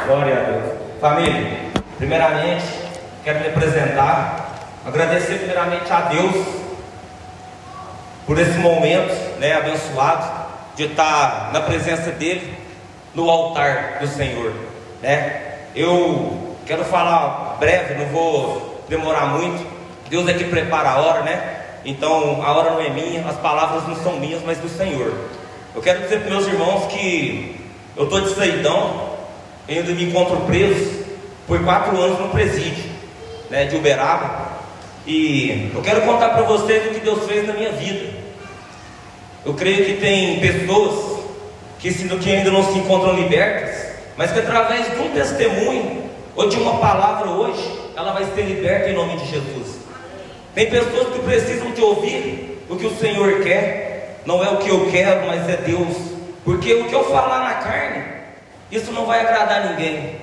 Glória a Deus. Família, primeiramente, quero me apresentar, agradecer primeiramente a Deus por esse momento, abençoado, de estar na presença dEle, no altar do Senhor, Eu quero falar breve, não vou demorar muito. Deus é que prepara a hora, Então a hora não é minha, as palavras não são minhas, mas do Senhor. Eu quero dizer para meus irmãos que eu estou de saidão, ainda me encontro preso por 4 anos no presídio, de Uberaba. E eu quero contar para vocês o que Deus fez na minha vida. Eu creio que tem pessoas que ainda não se encontram libertas, mas que através de um testemunho ou de uma palavra hoje, ela vai ser liberta em nome de Jesus. Tem pessoas que precisam de ouvir o que o Senhor quer. Não é o que eu quero, mas é Deus. Porque o que eu falar na carne, isso não vai agradar ninguém,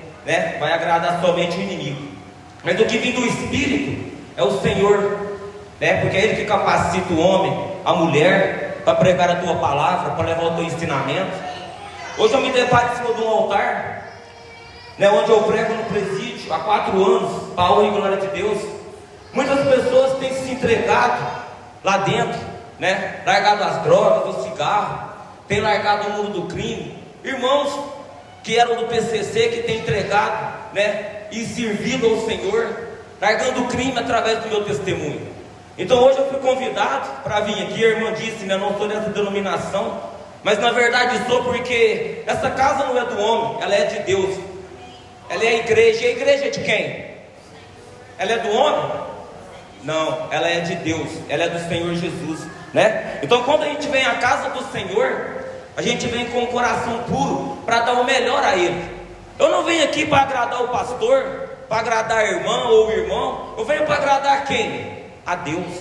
Vai agradar somente o inimigo. Mas o que vem do Espírito é o Senhor, Porque é Ele que capacita o homem, a mulher, para pregar a tua palavra, para levar o teu ensinamento. Hoje eu me deparo em cima de um altar, onde eu prego no presídio há 4 anos, para a honra e glória de Deus. Muitas pessoas têm se entregado lá dentro, largado as drogas, o cigarro, têm largado o mundo do crime. Irmãos que eram do PCC, que têm entregado, e servido ao Senhor, largando o crime através do meu testemunho. Então hoje eu fui convidado para vir aqui. A irmã disse, não sou dessa denominação, mas na verdade sou, porque essa casa não é do homem, ela é de Deus. Ela é a igreja. E a igreja é de quem? Ela é do homem? Não, ela é de Deus, ela é do Senhor Jesus, Então quando a gente vem à casa do Senhor, a gente vem com o coração puro, para dar o melhor a Ele. Eu não venho aqui para agradar o pastor, para agradar a irmã ou o irmão. Eu venho para agradar quem? A Deus,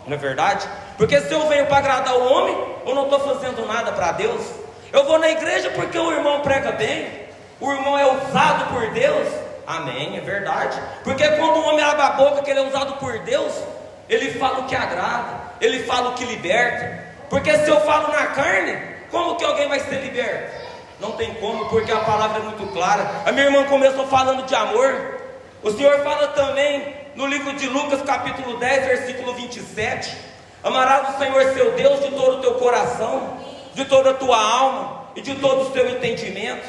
não é verdade? Porque se eu venho para agradar o homem, eu não estou fazendo nada para Deus. Eu vou na igreja porque o irmão prega bem, o irmão é usado por Deus. Amém, é verdade. Porque quando o homem abre a boca que ele é usado por Deus, ele fala o que agrada, ele fala o que liberta. Porque se eu falo na carne, como que alguém vai ser liberto? Não tem como, porque a palavra é muito clara. A minha irmã começou falando de amor. O Senhor fala também no livro de Lucas capítulo 10, versículo 27: amarás o Senhor seu Deus de todo o teu coração, de toda a tua alma e de todo o teu entendimento.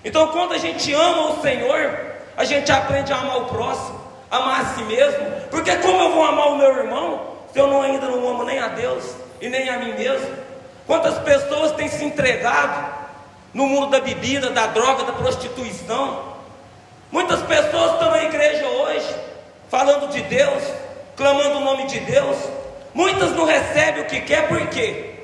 Então quando a gente ama o Senhor, a gente aprende a amar o próximo, amar a si mesmo. Porque como eu vou amar o meu irmão, se eu ainda não amo nem a Deus e nem a mim mesmo? Quantas pessoas têm se entregado no mundo da bebida, da droga, da prostituição? Muitas pessoas estão na igreja hoje, falando de Deus, clamando o nome de Deus. Muitas não recebem o que quer, por quê?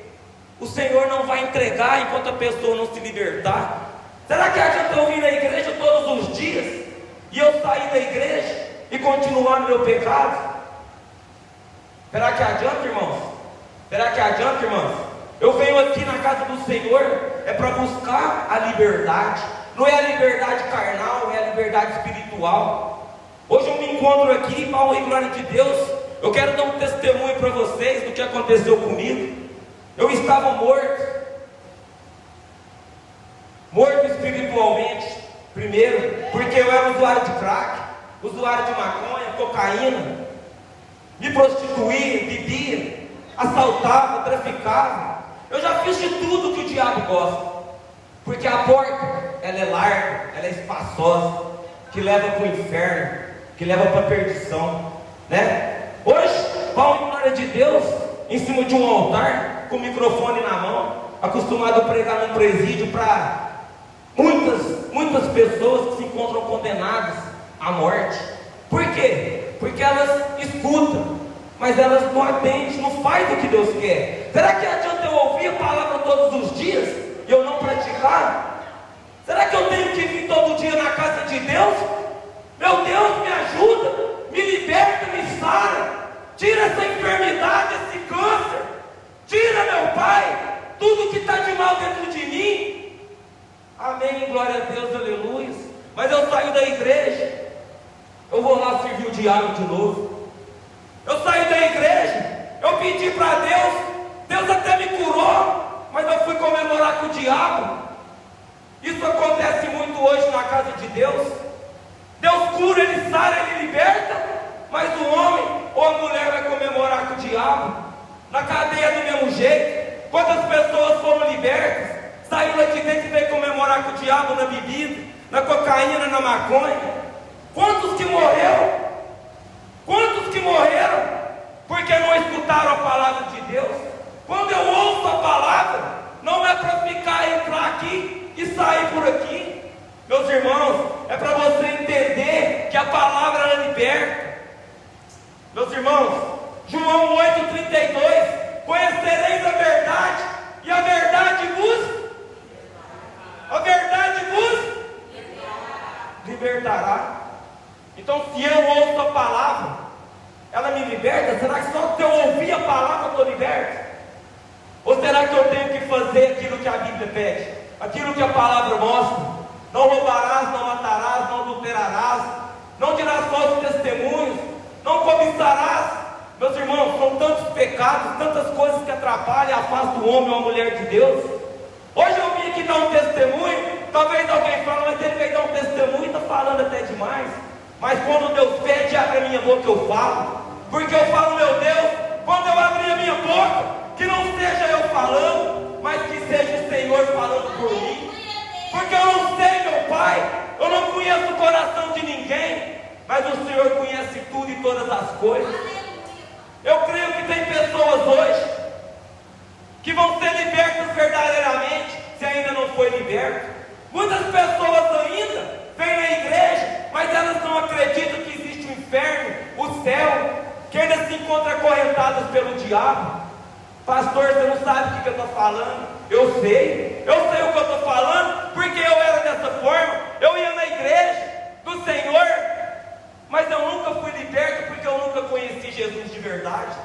O Senhor não vai entregar enquanto a pessoa não se libertar. Será que adianta eu vir na igreja todos os dias e eu sair da igreja e continuar no meu pecado? Será que adianta, irmãos? Será que adianta, irmãos? Eu venho aqui na casa do Senhor é para buscar a liberdade. Não é a liberdade carnal, é a liberdade espiritual. Hoje eu me encontro aqui, para a honra e glória de Deus. Eu quero dar um testemunho para vocês do que aconteceu comigo. Eu estava morto espiritualmente, primeiro, porque eu era usuário de crack, usuário de maconha, cocaína, me prostituía, bebia, assaltava, traficava. Eu já fiz de tudo que o diabo gosta, porque a porta, ela é larga, ela é espaçosa, que leva para o inferno, que leva para a perdição, Hoje, pau em glória de Deus, em cima de um altar, com o microfone na mão, acostumado a pregar num presídio para muitas pessoas que se encontram condenadas à morte. Por quê? Porque elas escutam, mas elas não atendem, não fazem o que Deus quer. Será que adianta eu ouvir a palavra todos os dias e eu não praticar? Será que eu tenho que vir todo dia na casa de Deus? Meu Deus, me ajuda, me liberta, me sara, tira essa enfermidade, esse câncer, tira, meu Pai, tudo que está de mal dentro de mim. Amém, glória a Deus, aleluia. Mas eu saio da igreja, eu vou lá servir o diabo de novo. Eu saí da igreja, eu pedi para Deus, Deus até me curou, mas eu fui comemorar com o diabo. Isso acontece muito hoje na casa de Deus. Deus cura, Ele sara, Ele liberta, mas o homem ou a mulher vai comemorar com o diabo. Na cadeia do mesmo jeito. Quantas pessoas foram libertas, saiu lá de dentro e veio comemorar com o diabo na bebida, na cocaína, na maconha? Quantos que morreram? Quantos que morreram porque não escutaram a palavra de Deus? Quando eu ouço a palavra, não é para entrar aqui e sair por aqui. Meus irmãos, é para você entender que a palavra ela liberta. Meus irmãos, João 8,32: conhecereis a verdade, e a verdade vos libertará. Então, se eu ouço a palavra, ela me liberta? Será que só se eu ouvir a palavra eu estou liberto? Ou será que eu tenho que fazer aquilo que a Bíblia pede? Aquilo que a palavra mostra? Não roubarás, não matarás, não adulterarás, não dirás falsos testemunhos, não cobiçarás. Meus irmãos, são tantos pecados, tantas coisas que atrapalham e afastam o homem ou a mulher de Deus. Hoje eu vim aqui dar um testemunho. Talvez alguém fale, mas ele veio dar um testemunho e está falando até demais. Mas quando Deus pede, abre a minha boca, eu falo. Porque eu falo, meu Deus, quando eu abrir a minha boca, que não seja eu falando, mas que seja o Senhor falando por mim. Porque eu não sei, meu Pai, eu não conheço o coração de ninguém, mas o Senhor conhece tudo e todas as coisas. Eu creio que tem pessoas hoje que vão ser libertas verdadeiramente, se ainda não foi liberto. Muitas pessoas ainda vêm na igreja, mas elas não acreditam que existe o inferno, o céu, que ainda se encontram acorrentadas pelo diabo. Pastor, você não sabe o que eu estou falando? Eu sei o que eu estou falando, porque eu era dessa forma. Eu ia na igreja do Senhor, mas eu nunca fui liberto, porque eu nunca conheci Jesus de verdade.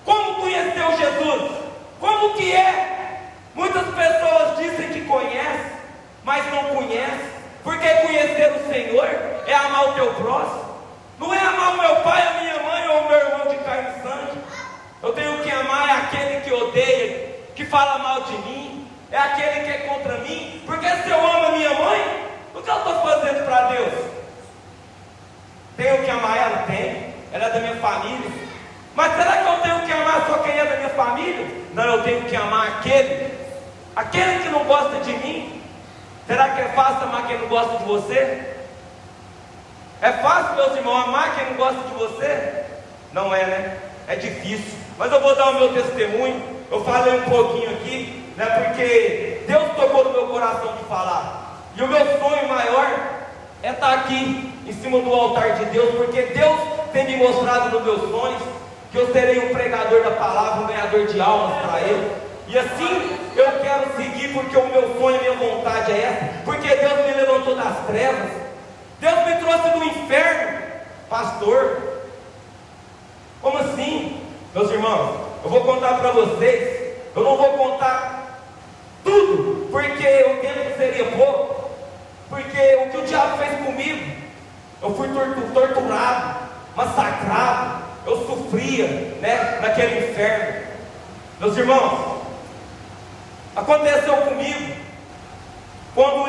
Como conheceu Jesus? Como que é? Muitas pessoas dizem que conhecem, mas não conhecem, porque conhecer o Senhor é amar o teu próximo. Não é amar o meu pai, a minha mãe ou o meu irmão de carne e sangue. Eu tenho que amar aquele que odeia, que fala mal de mim, é aquele que é contra mim. Porque se eu amo a minha mãe, o que eu estou fazendo para Deus? Tenho que amar ela? Tenho, ela é da minha família. Mas será que eu tenho que amar só quem é da minha família? Não, eu tenho que amar aquele que não gosta de mim. Será que é fácil amar quem não gosta de você? É fácil, meus irmãos, amar quem não gosta de você? Não é, né? É difícil. Mas eu vou dar o meu testemunho. Eu falei um pouquinho aqui, né? Porque Deus tocou no meu coração de falar. E o meu sonho maior é estar aqui em cima do altar de Deus, porque Deus tem me mostrado nos meus sonhos que eu serei um pregador da palavra, um ganhador de almas para Ele. E assim eu quero seguir, porque o meu sonho, a minha vontade é essa. Porque Deus me levantou das trevas, Deus me trouxe do inferno. Pastor, como assim? Meus irmãos, eu vou contar para vocês. Eu não vou contar tudo, porque o tempo seria pouco. Porque o que o diabo fez comigo, eu fui torturado, massacrado, eu sofria, né, naquele inferno. Meus irmãos, aconteceu comigo quando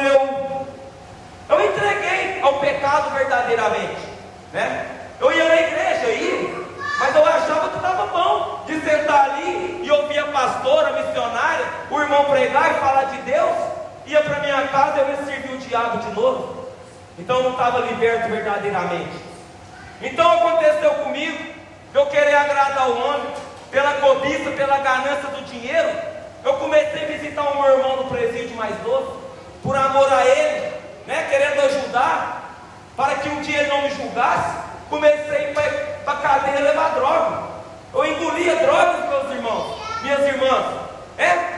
eu entreguei ao pecado verdadeiramente, né? Eu ia na igreja, mas eu achava que estava bom de sentar ali e ouvir a pastora, a missionária, o irmão pregar e falar de Deus. Ia para minha casa e eu ia servir o diabo de novo. Então eu não estava liberto verdadeiramente. Então aconteceu comigo, eu querer agradar o homem, pela cobiça, pela ganância do dinheiro. Eu comecei a visitar o meu irmão no presídio mais novo, por amor a ele, né, querendo ajudar, para que um dia ele não me julgasse. Comecei a ir para a cadeia levar droga. Eu engolia drogas, meus irmãos, minhas irmãs.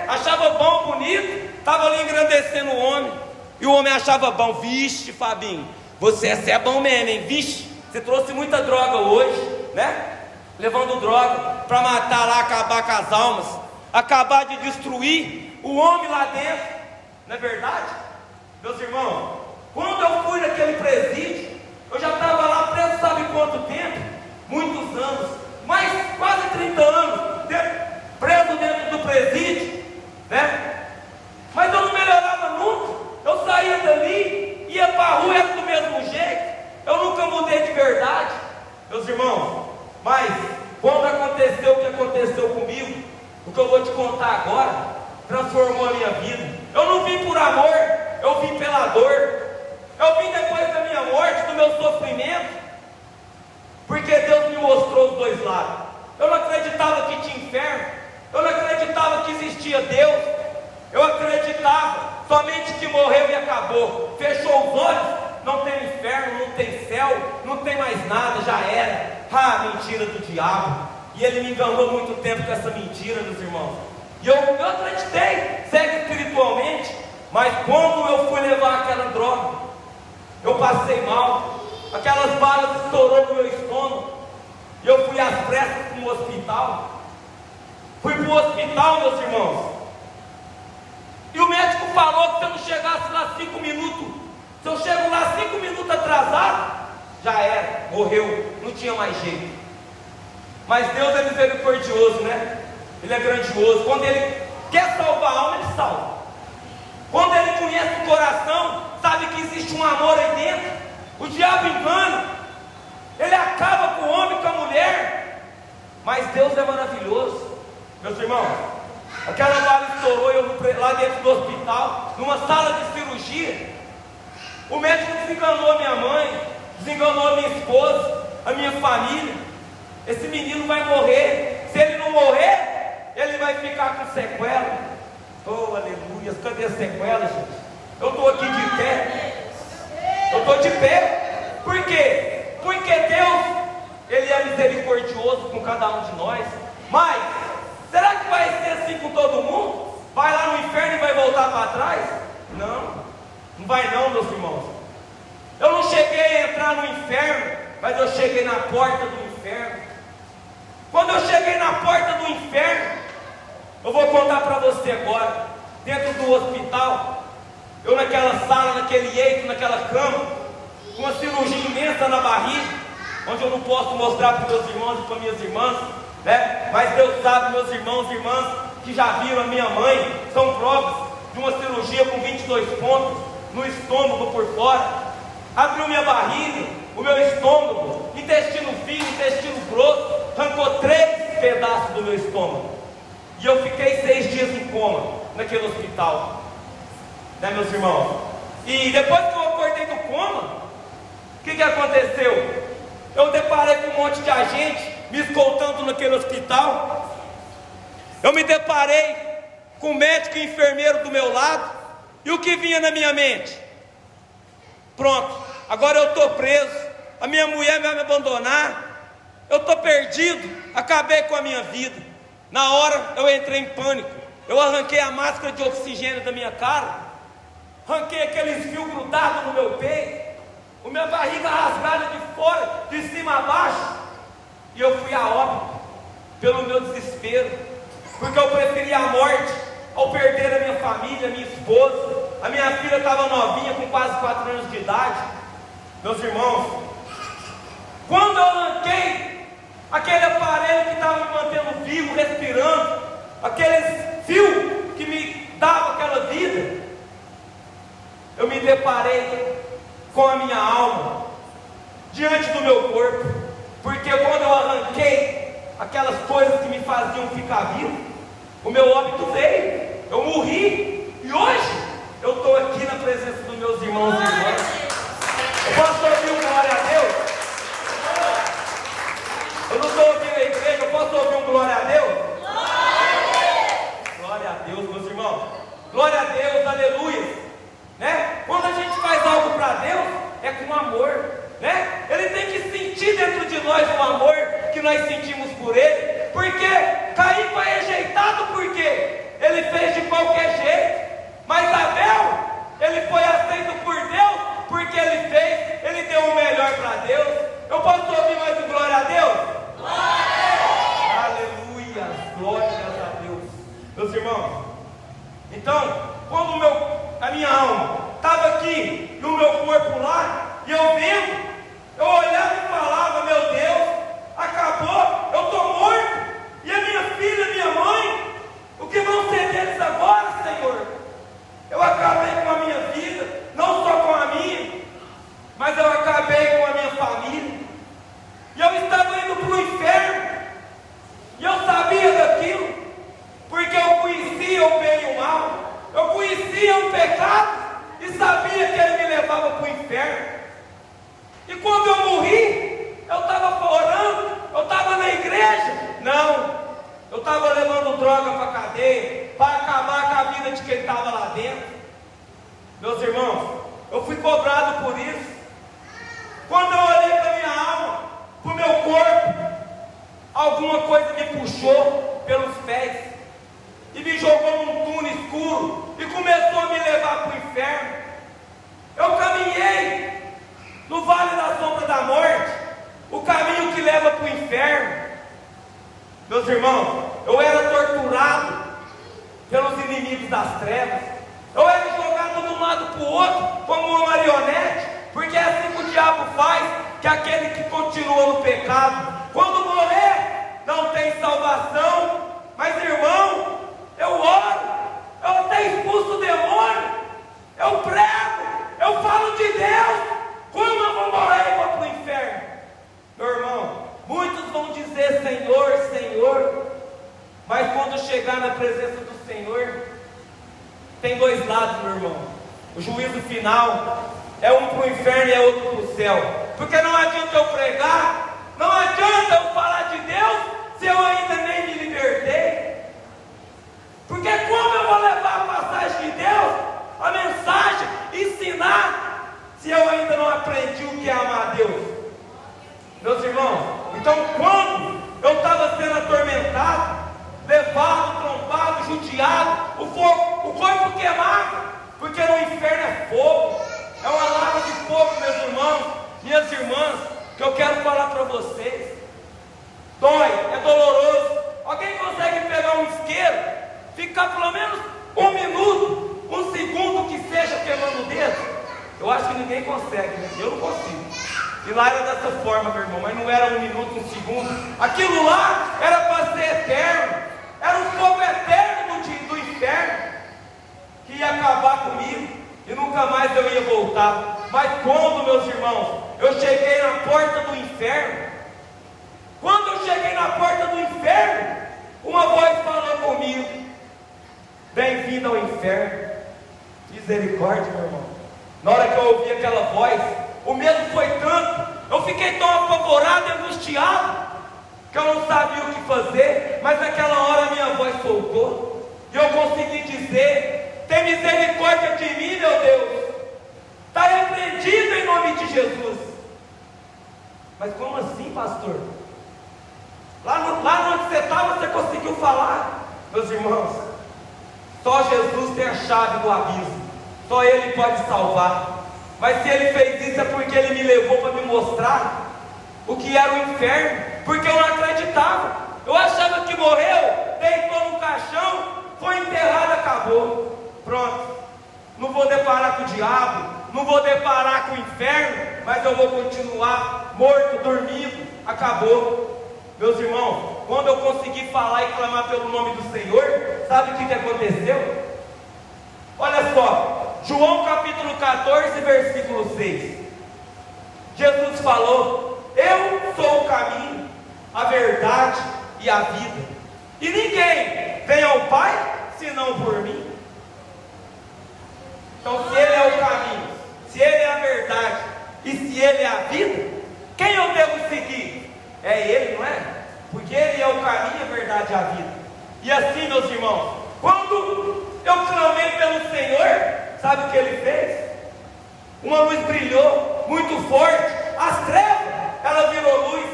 Achava bom, bonito, estava ali engrandecendo o homem, e o homem achava bom. Vixe, Fabinho, você é bom mesmo, hein? Vixe, você trouxe muita droga hoje, né? Levando droga para matar lá, acabar com as almas, acabar de destruir o homem lá dentro. Não é verdade? Meus irmãos, quando eu fui naquele presídio, eu já estava lá preso, sabe quanto tempo? Muitos anos, mais quase 30 anos, preso dentro do presídio, né? Mas eu não melhorava nunca. Meus irmãos, mas quando aconteceu o que aconteceu comigo, o que eu vou te contar agora transformou a minha vida. Eu não vim por amor, eu vim pela dor. Eu vim depois da minha morte, do meu sofrimento, porque Deus me mostrou os dois lados. Eu não acreditava que tinha inferno, eu não acreditava que existia Deus, eu acreditava somente que morreu e acabou. Fechou os olhos, não tem inferno, não tem céu, não tem mais nada, já era. Mentira do diabo. E ele me enganou muito tempo com essa mentira, meus irmãos. E eu acreditei, cego espiritualmente, mas quando eu fui levar aquela droga, eu passei mal, aquelas balas estourou no meu estômago, e eu fui às pressas para o hospital. Fui para o hospital, meus irmãos, e o médico falou que se eu não chegasse lá 5 minutos, se eu chego lá 5 minutos atrasado, já era, morreu, não tinha mais jeito. Mas Deus é misericordioso, né? Ele é grandioso. Quando Ele quer salvar a alma, Ele salva. Quando Ele conhece o coração, sabe que existe um amor aí dentro. O diabo engana, ele acaba com o homem, com a mulher, mas Deus é maravilhoso. Meus irmãos, aquela bala estourou, eu lá dentro do hospital, numa sala de cirurgia. O médico desenganou a minha mãe, desenganou a minha esposa, a minha família. Esse menino vai morrer. Se ele não morrer, ele vai ficar com sequela. Oh, aleluia. Cadê as sequelas, gente? Eu estou aqui de pé. Eu estou de pé. Por quê? Porque Deus, Ele é misericordioso com cada um de nós. Mas, será que vai ser assim com todo mundo? Vai lá no inferno e vai voltar para trás? Não, não vai não, meus irmãos. Eu não cheguei a entrar no inferno, mas eu cheguei na porta do inferno. Quando eu cheguei na porta do inferno, eu vou contar para você agora, dentro do hospital, eu naquela sala, naquele eito, naquela cama, com uma cirurgia imensa na barriga, onde eu não posso mostrar para meus irmãos e para minhas irmãs, né? Mas Deus sabe, meus irmãos e irmãs que já viram a minha mãe, são provas de uma cirurgia com 22 pontos no estômago por fora. Abriu minha barriga, o meu estômago, intestino fino, intestino grosso, arrancou 3 pedaços do meu estômago. E eu fiquei 6 dias em coma naquele hospital, né, meus irmãos? E depois que eu acordei do coma, o que aconteceu? Eu deparei com um monte de agente me escoltando naquele hospital. Eu me deparei com médico e enfermeiro do meu lado. E o que vinha na minha mente? Pronto, agora eu estou preso, a minha mulher vai me abandonar, eu estou perdido, acabei com a minha vida. Na hora eu entrei em pânico, eu arranquei a máscara de oxigênio da minha cara, arranquei aqueles fios grudados no meu peito, a minha barriga rasgada de fora, de cima a baixo, e eu fui a óbito, pelo meu desespero, porque eu preferi a morte ao perder a minha família, a minha esposa. A minha filha estava novinha, com quase 4 anos de idade. Meus irmãos, quando eu arranquei aquele aparelho que estava me mantendo vivo, respirando, aqueles fios que me davam aquela vida, eu me deparei com a minha alma diante do meu corpo, porque quando eu arranquei aquelas coisas que me faziam ficar vivo, o meu óbito veio, eu morri, e hoje eu estou aqui na presença dos meus irmãos e irmãs. Eu posso ouvir um glória a Deus? Eu não estou ouvindo a igreja, eu posso ouvir um glória a Deus? Glória a Deus, meus irmãos. Glória a Deus, aleluia. Né? Quando a gente faz algo para Deus, é com amor, né? Ele tem que sentir dentro de nós o amor que nós sentimos por Ele. Porque Caim foi rejeitado, porque ele fez de qualquer jeito. Mas Abel, ele foi aceito por Deus, porque ele fez, ele deu o melhor para Deus. Eu posso ouvir mais um glória a Deus? Glória! Aleluia! Glórias a Deus. Meus irmãos, então, quando a minha alma estava aqui, e o meu corpo lá, e eu vendo, eu olhava e falava, meu Deus, acabou, eu estou morto, e a minha filha, minha mãe, o que vão ser deles agora, Senhor? Eu acabei com a minha vida, não só com a minha, mas eu acabei com a minha família. E eu estava inferno. E quando eu morri, eu estava orando, eu estava na igreja? Não, eu estava levando droga para a cadeia, para acabar com a vida de quem estava lá dentro. Meus irmãos, eu fui cobrado por isso. Quando eu olhei para a minha alma, para o meu corpo, alguma coisa me puxou pelos pés e me jogou num túnel escuro e começou a me levar para o inferno. Eu caminhei no vale da sombra da morte, o caminho que leva para o inferno. Meus irmãos, eu era torturado pelos inimigos das trevas. Eu era jogado de um lado para o outro como uma marionete, porque é assim que o diabo faz, que aquele que continua no pecado, quando morrer, não tem salvação. Mas irmão, eu oro, eu até expulso o demônio, eu prego, eu falo de Deus. Como eu vou morrer e vou para o inferno? Meu irmão, muitos vão dizer Senhor, Senhor, mas quando chegar na presença do Senhor, tem dois lados, meu irmão. O juízo final é um para o inferno e é outro para o céu. Porque não adianta eu pregar, não adianta eu falar de Deus, se eu ainda nem me libertei. Porque como eu vou levar a passagem de Deus, a mensagem, ensinar, se eu ainda não aprendi o que é amar a Deus? Meus irmãos, então quando eu estava sendo atormentado, levado, trombado, judiado, o corpo queimava, porque no inferno é fogo, é uma lava de fogo, meus irmãos, minhas irmãs, que eu quero falar para vocês. Dói, é doloroso. Alguém consegue pegar um isqueiro, ficar pelo menos 1 minuto, 1 segundo que seja queimando o dedo? Eu acho que ninguém consegue, né? Eu não consigo. E lá era dessa forma, meu irmão, mas não era 1 minuto, 1 segundo. Aquilo lá era para ser eterno. Era um fogo eterno do inferno, que ia acabar comigo e nunca mais eu ia voltar. Mas quando, meus irmãos, eu cheguei na porta do inferno, quando eu cheguei na porta do inferno, uma voz falou comigo: bem-vindo ao inferno. Misericórdia, meu irmão. Na hora que eu ouvi aquela voz, o medo foi tanto, eu fiquei tão apavorado e angustiado, que eu não sabia o que fazer. Mas naquela hora a minha voz soltou, e eu consegui dizer: tem misericórdia de mim, meu Deus, está repreendido em nome de Jesus. Mas como assim, pastor? Lá onde você estava, você conseguiu falar? Meus irmãos, só Jesus tem a chave do abismo, só Ele pode salvar. Mas se Ele fez isso é porque Ele me levou para me mostrar o que era o inferno, porque eu não acreditava. Eu achava que morreu, deitou no caixão, foi enterrado, acabou, pronto. Não vou deparar com o diabo, não vou deparar com o inferno, mas eu vou continuar morto, dormindo, acabou. Meus irmãos, quando eu consegui falar e clamar pelo nome do Senhor, sabe o que aconteceu? Olha só, João capítulo 14, versículo 6. Jesus falou: eu sou o caminho, a verdade e a vida, e ninguém vem ao Pai senão por mim. Então, se Ele é o caminho, se Ele é a verdade e se Ele é a vida, quem eu devo seguir? É Ele, não é? Porque Ele é o caminho, a verdade e a vida. E assim, meus irmãos, quando eu clamei pelo Senhor, sabe o que Ele fez? Uma luz brilhou muito forte, as trevas, ela virou luz.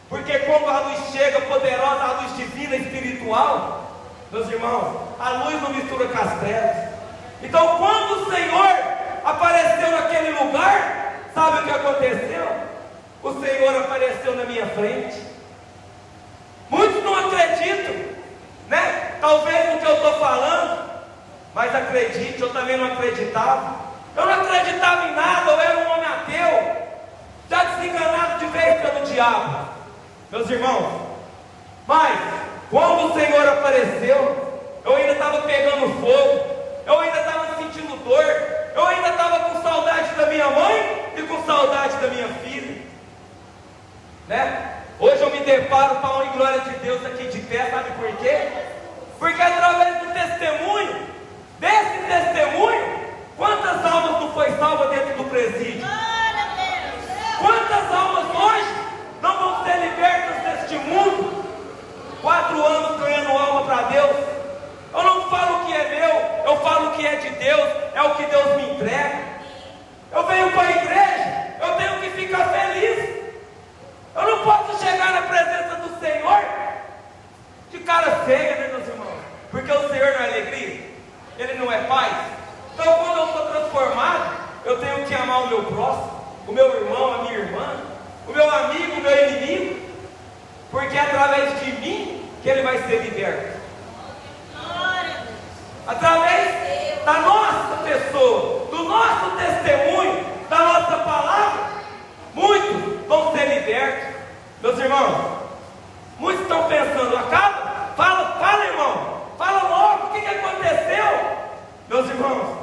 Porque quando a luz chega poderosa, a luz divina, espiritual, meus irmãos, a luz não mistura com as trevas. Então quando o Senhor apareceu naquele lugar, sabe o que aconteceu? O Senhor apareceu na minha frente. Muitos não acreditam, né? Talvez no que eu estou falando, mas acredite, eu também não acreditava. Eu não acreditava em nada, eu era um homem ateu, já desenganado de vez pelo diabo, meus irmãos. Mas quando o Senhor apareceu, eu ainda estava pegando fogo, eu ainda estava sentindo dor, eu ainda estava com saudade da minha mãe e com saudade da minha filha, né? Hoje eu me deparo com a honra e glória de Deus aqui de pé, sabe por quê? Porque através do testemunho, desse testemunho, quantas almas não foi salva dentro do presídio? Quantas almas hoje não vão ser libertas deste mundo? 4 anos ganhando alma para Deus. Eu não falo o que é meu, eu falo o que é de Deus, é o que Deus me entrega. Eu venho para a igreja, eu tenho que ficar feliz. Eu não posso chegar na presença do Senhor de cara feia, né, meus irmãos? Porque o Senhor não é alegria, Ele não é paz. Então, quando eu sou transformado, eu tenho que amar o meu próximo, o meu irmão, a minha irmã, o meu amigo, o meu inimigo, porque é através de mim que ele vai ser liberto. Através da nossa pessoa, do nosso testemunho, da nossa palavra, muitos vão ser libertos. Meus irmãos, muitos estão pensando, acaba? Fala irmão, fala logo, o que aconteceu? Meus irmãos,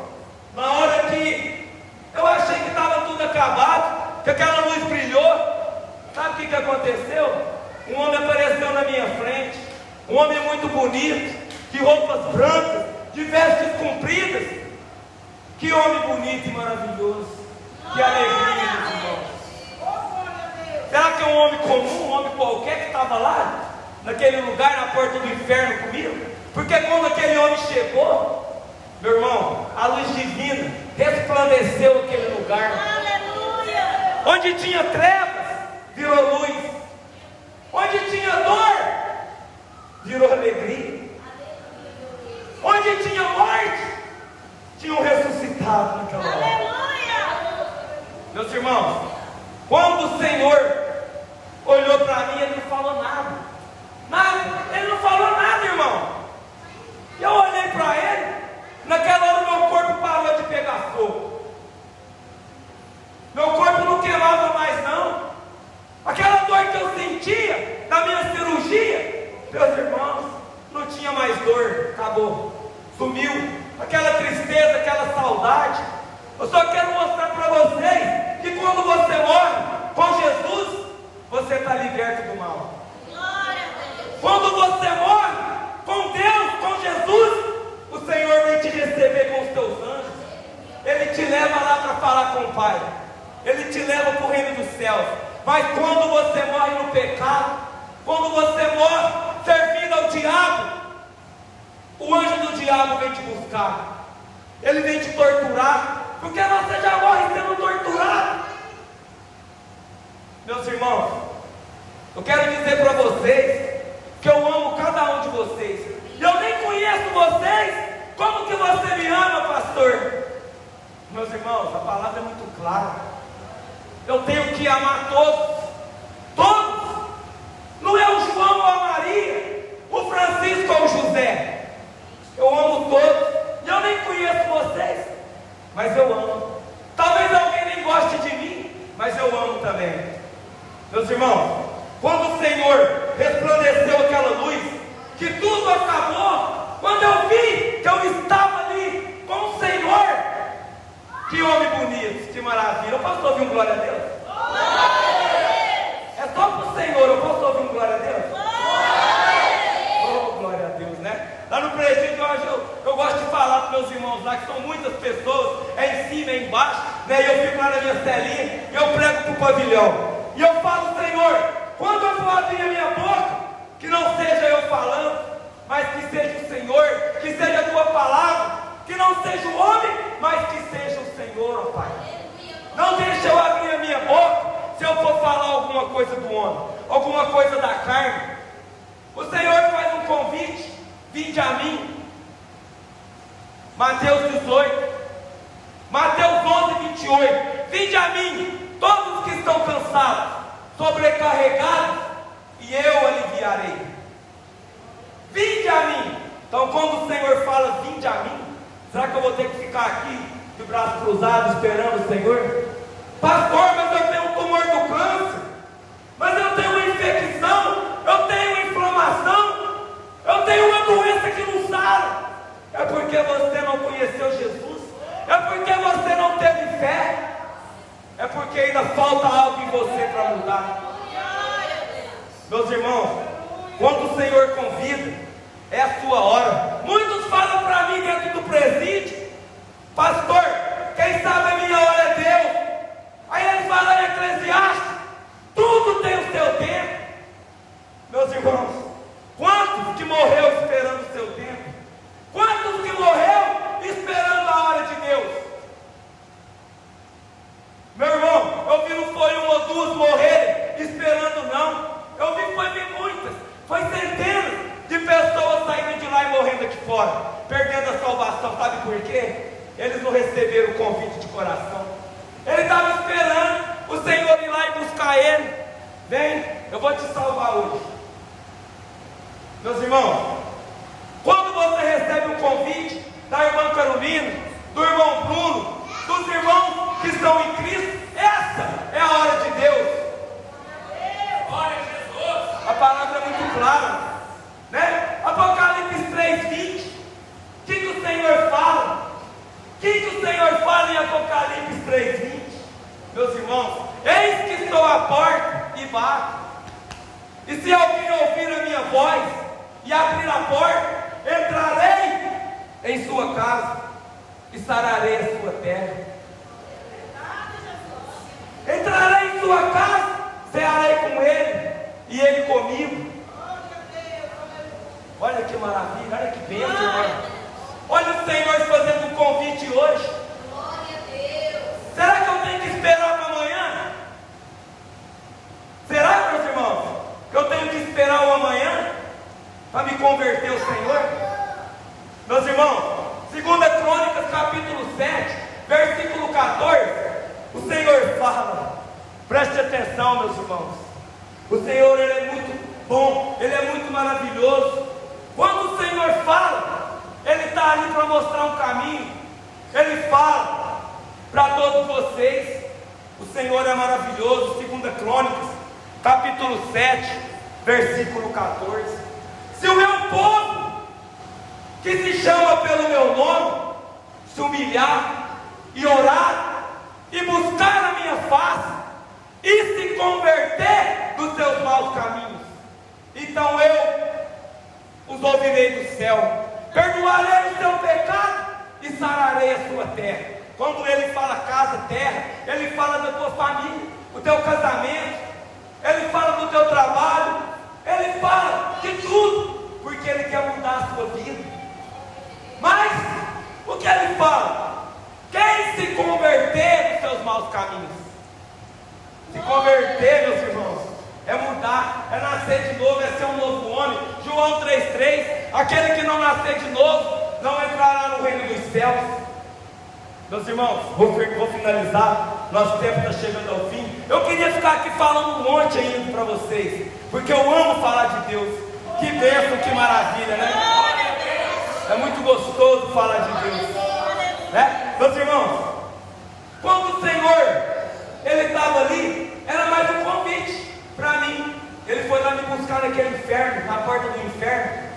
na hora que eu achei que estava tudo acabado, que aquela luz brilhou, sabe o que aconteceu? Um homem apareceu na minha frente, um homem muito bonito, de roupas brancas, de vestes compridas. Que homem bonito e maravilhoso, que alegria, meus irmãos. Será que é um homem comum, um homem qualquer que estava lá, naquele lugar, na porta do inferno comigo? Porque quando aquele homem chegou, meu irmão, a luz divina resplandeceu aquele lugar. Aleluia! Onde tinha trevas, virou luz. Onde tinha dor, virou alegria. Onde tinha morte, tinham ressuscitado naquela hora. Aleluia! Meus irmãos, quando o Senhor olhou para mim, Ele não falou nada. Ele não falou nada, irmão. Eu olhei para Ele, naquela hora meu corpo parou de pegar fogo. Meu corpo não queimava mais não. Aquela dor que eu sentia na minha cirurgia, meus irmãos, não tinha mais dor, acabou, sumiu. Aquela tristeza, aquela saudade. Eu só quero mostrar para vocês que quando você morre com Jesus, você está liberto do mal. Quando você morre com Deus, com Jesus, o Senhor vem te receber com os teus anjos. Ele te leva lá para falar com o Pai. Ele te leva para o reino dos céus. Mas quando você morre no pecado, quando você morre servindo ao diabo, o anjo do diabo vem te buscar. Ele vem te torturar, porque você já morre sendo torturado. Meus irmãos, eu quero dizer para vocês que eu amo cada um de vocês. E eu nem conheço vocês. Como que você me ama, pastor? Meus irmãos, a palavra é muito clara. Eu tenho que amar todos. Todos. Não é o João ou a Maria, o Francisco ou o José. Eu amo todos. E eu nem conheço vocês, mas eu amo. Talvez alguém nem goste de mim, mas eu amo também. Meus irmãos, quando o Senhor resplandeceu aquela luz, que tudo acabou, quando eu vi que eu estava ali com o Senhor, que homem bonito, que maravilha. Eu posso ouvir um glória a Deus? É só para o Senhor, eu posso ouvir um glória a Deus? Oh, glória a Deus, né? Lá no presídio hoje eu gosto de falar para meus irmãos lá, que são muitas pessoas, é em cima, é embaixo, né? E eu fico lá na minha celinha e eu prego para o pavilhão. E eu falo, Senhor, quando eu for abrir a minha boca, que não seja eu falando, mas que seja o Senhor, que seja a tua palavra, que não seja o homem, mas que seja o Senhor, ó Pai. Não deixe eu abrir a minha boca se eu for falar alguma coisa do homem, alguma coisa da carne. O Senhor faz um convite: vinde a mim. Mateus 18, Mateus 11, 28. Vinde a mim, todos que estão cansados, sobrecarregados, e eu aliviarei. Vinde a mim. Então, quando o Senhor fala vinde a mim, será que eu vou ter que ficar aqui de braços cruzados esperando o Senhor? Pastor, mas eu tenho um tumor do câncer, mas eu tenho uma infecção, eu tenho uma inflamação, eu tenho uma doença que não sara. É porque você não conheceu Jesus, é porque você não teve fé, é porque ainda falta algo em você para mudar. Meus irmãos, quando o Senhor convida, é a sua hora. Muitos falam para mim dentro do presídio: pastor, quem sabe a minha hora é Deus. eu vi não foi uma ou duas morrerem esperando, não. Eu vi muitas, foi centenas de pessoas saindo de lá e morrendo aqui fora, perdendo a salvação. Sabe por quê? Eles não receberam o convite de coração. Ele estava esperando o Senhor ir lá e buscar ele. Vem, eu vou te salvar hoje. Meus irmãos, quando você recebe um convite da irmã Carolina, do irmão Bruno, dos irmãos que estão em Cristo, essa é a hora de Deus. Glória a Jesus. A palavra é muito clara, né? Apocalipse 3:20. O que o Senhor fala? O que o Senhor fala em Apocalipse 3:20? Meus irmãos, eis que estou à porta e bato. E se alguém ouvir a minha voz e abrir a porta, entrarei em sua casa e sararei a sua terra. Entrarei em sua casa, cearei com ele e ele comigo. Olha que maravilha, olha que bênção, irmão. Olha o Senhor fazendo um convite hoje. Será que eu tenho que esperar para amanhã? Será, meus irmãos, que eu tenho que esperar o amanhã para me converter ao Senhor? Meus irmãos, 2 Crônicas capítulo 7, versículo 14, o Senhor fala, preste atenção, meus irmãos. O Senhor, Ele é muito bom, Ele é muito maravilhoso. Quando o Senhor fala, Ele está ali para mostrar um caminho. Ele fala para todos vocês. O Senhor é maravilhoso. 2 Crônicas capítulo 7, versículo 14. Se o meu povo, que se chama pelo meu nome, se humilhar e orar e buscar a minha face e se converter dos seus maus caminhos, então eu os ouvirei do céu, perdoarei o seu pecado e sararei a sua terra. Quando ele fala casa, terra, ele fala da tua família, o teu casamento, ele fala do teu trabalho, ele fala de tudo, porque ele quer mudar a sua vida. Mas o que ele fala? Quem se converter dos seus maus caminhos? Se converter, meus irmãos, é mudar, é nascer de novo, é ser um novo homem. João 3,3: aquele que não nascer de novo não entrará no reino dos céus. Meus irmãos, vou finalizar, nosso tempo está chegando ao fim. Eu queria ficar aqui falando um monte ainda para vocês, porque eu amo falar de Deus. Que bênção, que maravilha, né? É muito gostoso falar de Deus, né? Meus irmãos, quando o Senhor, Ele estava ali, era mais um convite para mim. Ele foi lá me buscar naquele inferno, na porta do inferno.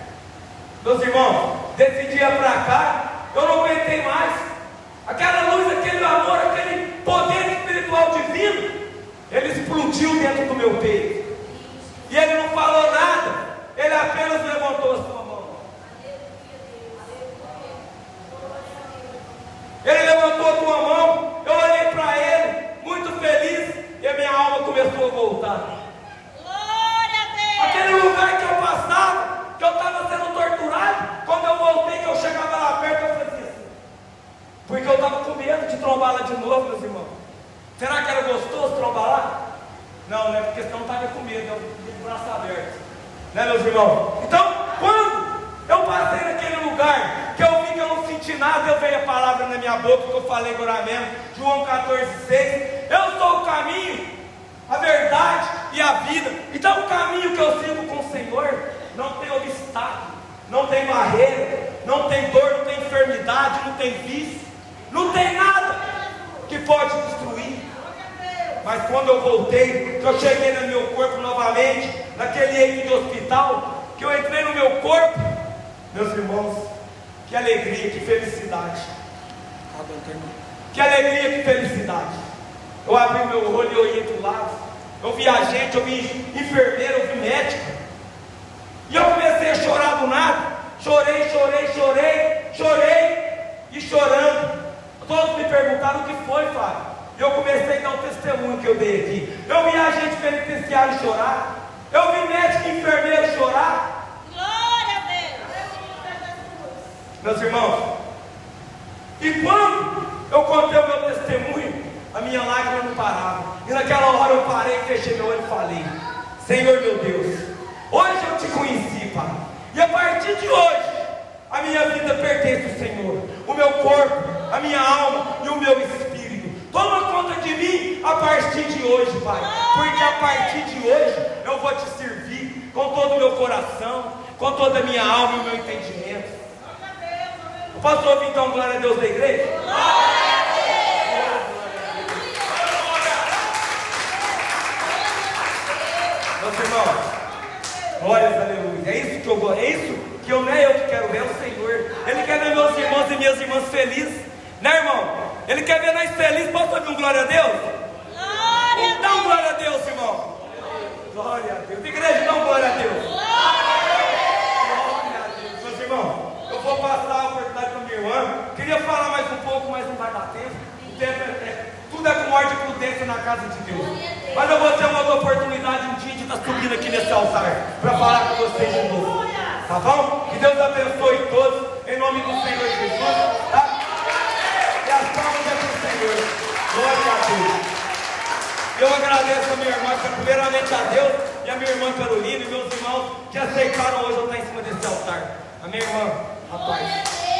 Meus irmãos, desse dia para cá, eu não aguentei mais. Aquela luz, aquele amor, aquele poder espiritual divino, ele explodiu dentro do meu peito. E ele não falou nada, ele apenas levantou a sua mão. Ele levantou a tua mão, eu olhei para ele, muito feliz, e a minha alma começou a voltar. Glória a Deus! Aquele lugar que eu passava, que eu estava sendo torturado, quando eu voltei, que eu chegava lá perto, eu fazia assim. Porque eu estava com medo de trombar lá de novo, meus irmãos. Será que era gostoso trombar lá? Não, né? Porque senão eu estava com medo, eu fiquei de braço aberto. Né, meus irmãos? Então, quando eu passei naquele lugar, que eu vi que eu não senti nada, eu veio a palavra na minha boca, que eu falei agora mesmo, João 14,6. Eu sou o caminho, a verdade e a vida. Então o caminho que eu sigo com o Senhor não tem obstáculo, não tem barreira, não tem dor, não tem enfermidade, não tem vício, não tem nada que pode destruir. Mas quando eu voltei, que eu cheguei no meu corpo novamente, naquele leito de hospital, que eu entrei no meu corpo, meus irmãos, que alegria, que felicidade. Que alegria, que felicidade. Eu abri o meu olho e olhei para o lado. Eu vi a gente, eu vi enfermeiro, eu vi médico. E eu comecei a chorar do nada. Chorei e chorando. Todos me perguntaram o que foi, Fábio. E eu comecei a dar o testemunho que eu dei aqui. Eu vi a gente penitenciário chorar. Eu vi médico e enfermeiro chorar. Glória a Deus! Meus irmãos, e quando eu contei o meu testemunho, a minha lágrima não parava. E naquela hora eu parei, fechei meu olho e falei: Senhor meu Deus, hoje eu te conheci, Pai. E a partir de hoje, a minha vida pertence ao Senhor. O meu corpo, a minha alma e o meu espírito. Toma conta de mim a partir de hoje, Pai. Porque a partir de hoje eu vou te servir com todo o meu coração, com toda a minha alma e o meu entendimento. Eu posso ouvir então glória a Deus da igreja? Meus irmãos, glórias, aleluia. É isso que eu gosto, é isso que não é eu que quero ver, é o Senhor. Ele quer ver meus irmãos e minhas irmãs felizes, né, irmão? Ele quer ver nós felizes. Posso ouvir um glória a Deus? Glória a Dá um Deus. glória a Deus, irmão. Glória a Deus. Igreja, dá um glória a Deus. Glória a Deus. Meus irmãos, eu vou passar a oportunidade para minha irmã. Queria falar mais um pouco, mas não vai dar tempo. O tempo tudo é com ordem e prudência na casa de Deus. Mas eu vou ter uma outra oportunidade um dia de estar subindo aqui nesse altar para falar com vocês de novo. Tá bom? Que Deus abençoe todos, em nome do Senhor Jesus. Tá? E as palmas é para o Senhor. Glória a Deus. Eu agradeço a minha irmã, primeiramente a Deus, e a minha irmã Carolina e meus irmãos que aceitaram hoje eu estar em cima desse altar. A minha irmã, rapaz.